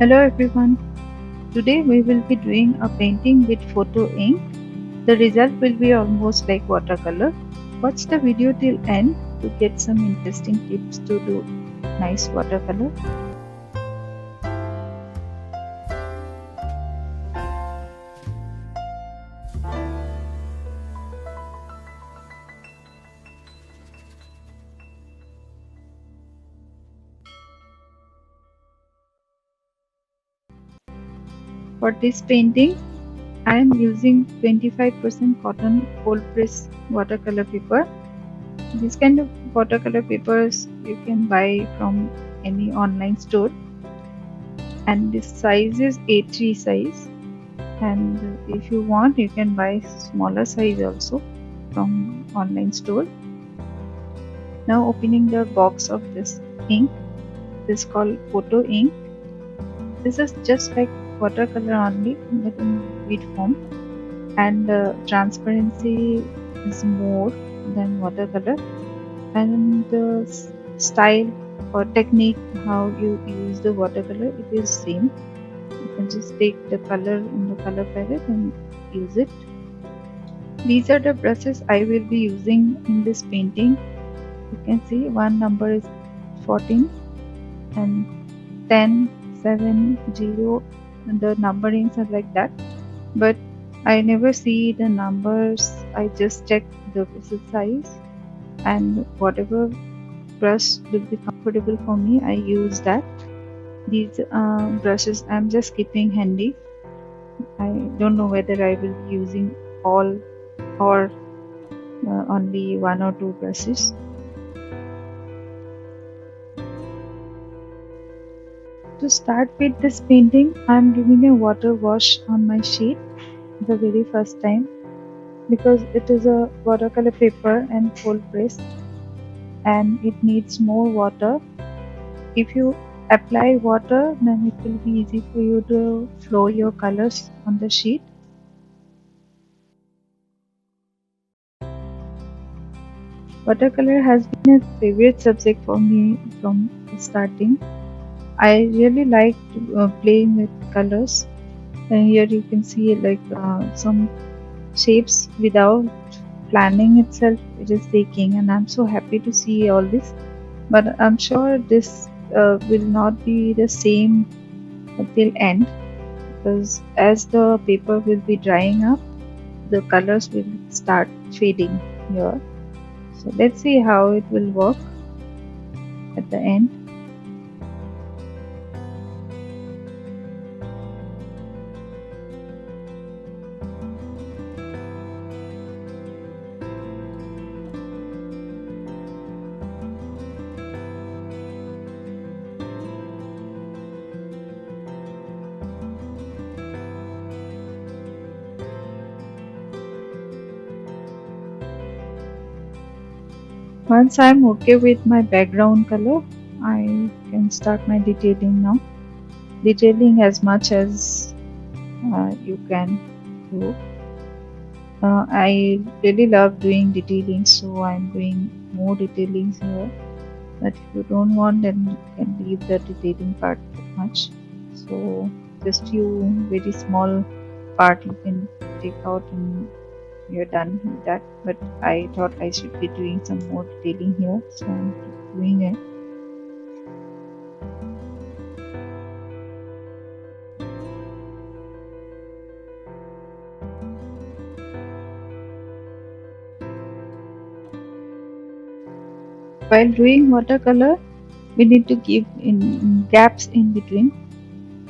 Hello everyone. Today we will be doing a painting with photo ink. The result will be almost like watercolor. Watch the video till end to get some interesting tips to do nice watercolor. For this painting, I am using 25% cotton cold press watercolor paper. This kind of watercolor papers you can buy from any online store, and this size is A3 size, and if you want you can buy smaller size also from online store. Now opening the box of this ink. This is called photo ink. This is just like watercolor only but in liquid form, and transparency is more than watercolor, and the style or technique how you use the watercolor it is same. You can just take the color in the color palette and use it. These are the brushes I will be using in this painting. You can see one number is 14 and 10, 7, 0, and the numberings are like that. But I never see the numbers. I just check the pencil size, and whatever brush will be comfortable for me, I use that. These brushes I'm just keeping handy. I don't know whether I will be using all or only one or two brushes. To start with this painting, I am giving a water wash on my sheet the very first time, because it is a watercolor paper and cold press and it needs more water. If you apply water, then it will be easy for you to flow your colors on the sheet. Watercolor has been a favorite subject for me from starting. I really like playing with colors. And here you can see like some shapes without planning itself it is taking, and I'm so happy to see all this. But I'm sure this will not be the same till end, because as the paper will be drying up, the colors will start fading here. So let's see how it will work at the end. Once I'm okay with my background color, I can start my detailing now. Detailing as much as you can do. I really love doing detailing, so I'm doing more detailing here. But if you don't want, then you can leave the detailing part that much. So just few very small part you can take out and you're done with that. But I thought I should be doing some more detailing here, so I'm doing it. While doing watercolor, we need to give in gaps in between.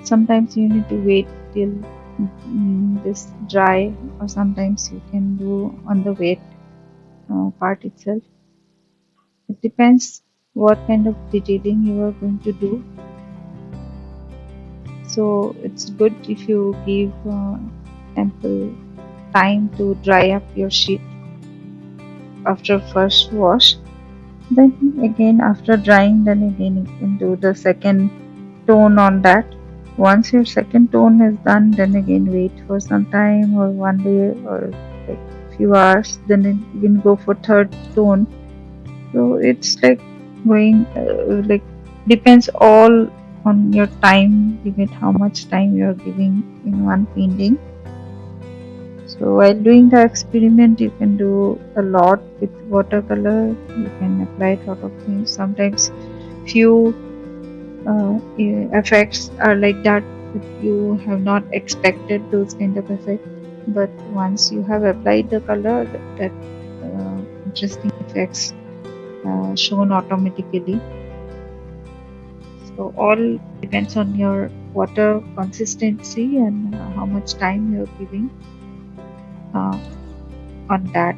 Sometimes you need to wait till this dry, or sometimes you can do on the wet part itself. It depends what kind of detailing you are going to do. So it's good if you give ample time to dry up your sheet after first wash. Then again after drying, then again you can do the second tone on that. Once your second tone is done, then again wait for some time or one day or like few hours, then you can go for third tone. So it's like going like depends all on your time limit, how much time you are giving in one painting. So while doing the experiment, you can do a lot with watercolor. You can apply a lot of things. Sometimes few effects are like that, you have not expected those kind of effects, but once you have applied the color, that interesting effects shown automatically. So all depends on your water consistency and how much time you're giving uh, on that.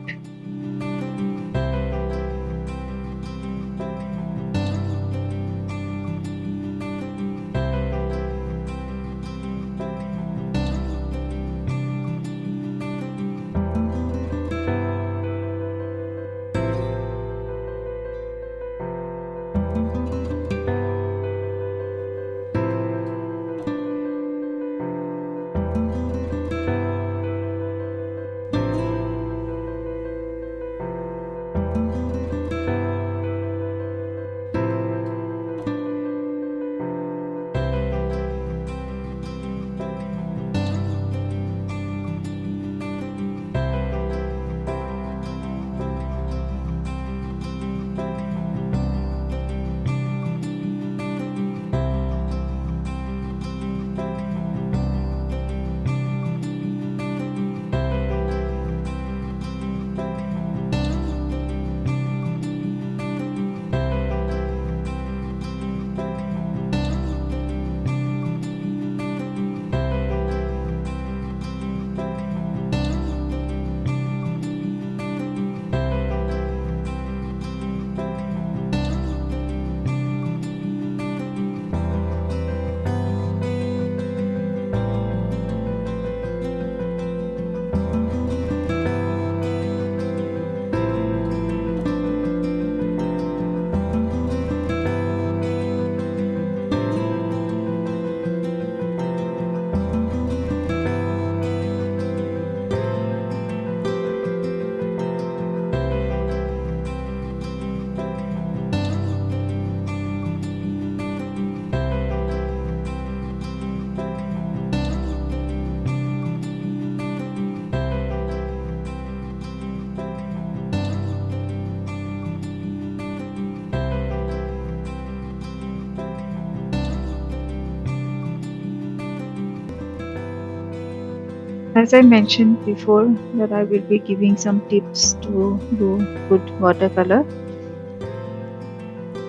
As I mentioned before, that I will be giving some tips to do good watercolor.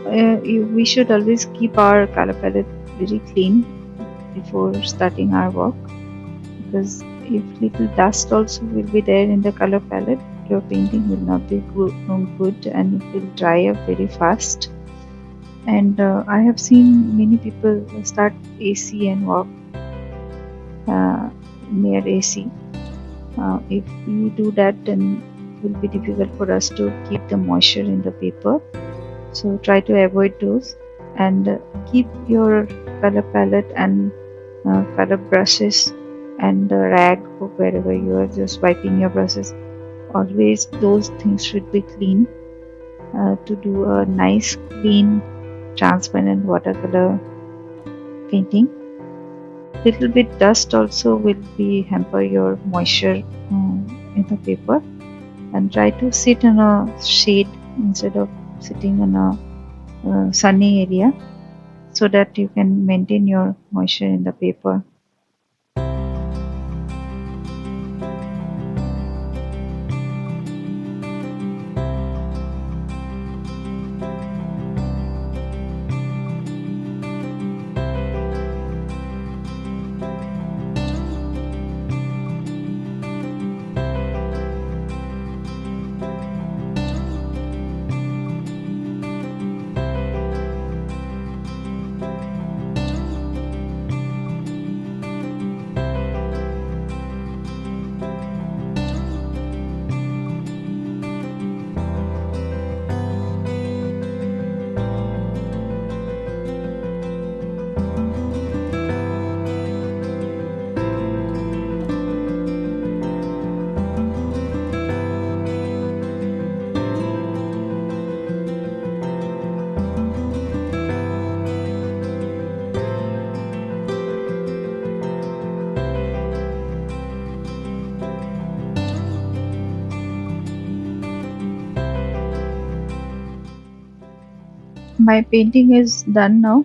We should always keep our color palette very clean before starting our work, because if little dust also will be there in the color palette, your painting will not be good and it will dry up very fast. And I have seen many people start AC and work near AC. If we do that, then it will be difficult for us to keep the moisture in the paper. So try to avoid those, and keep your color palette and color brushes and the rag wherever you are just wiping your brushes. Always those things should be clean to do a nice, clean, transparent watercolor painting. Little bit dust also will be hamper your moisture in the paper, and try to sit in a shade instead of sitting in a sunny area, so that you can maintain your moisture in the paper. My painting is done now.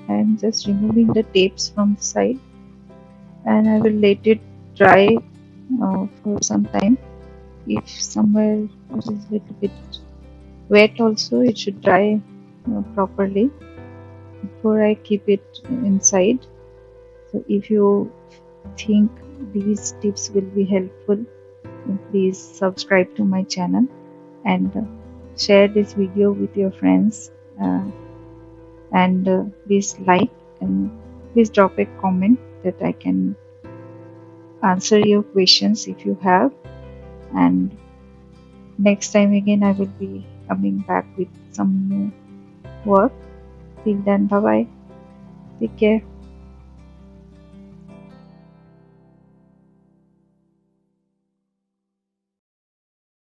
I'm just removing the tapes from the side, and I will let it dry for some time. If somewhere it is a little bit wet also, it should dry properly before I keep it inside. So if you think these tips will be helpful, then please subscribe to my channel and share this video with your friends, and please like and please drop a comment that I can answer your questions if you have. And next time again I will be coming back with some new work. Till then, bye bye, take care.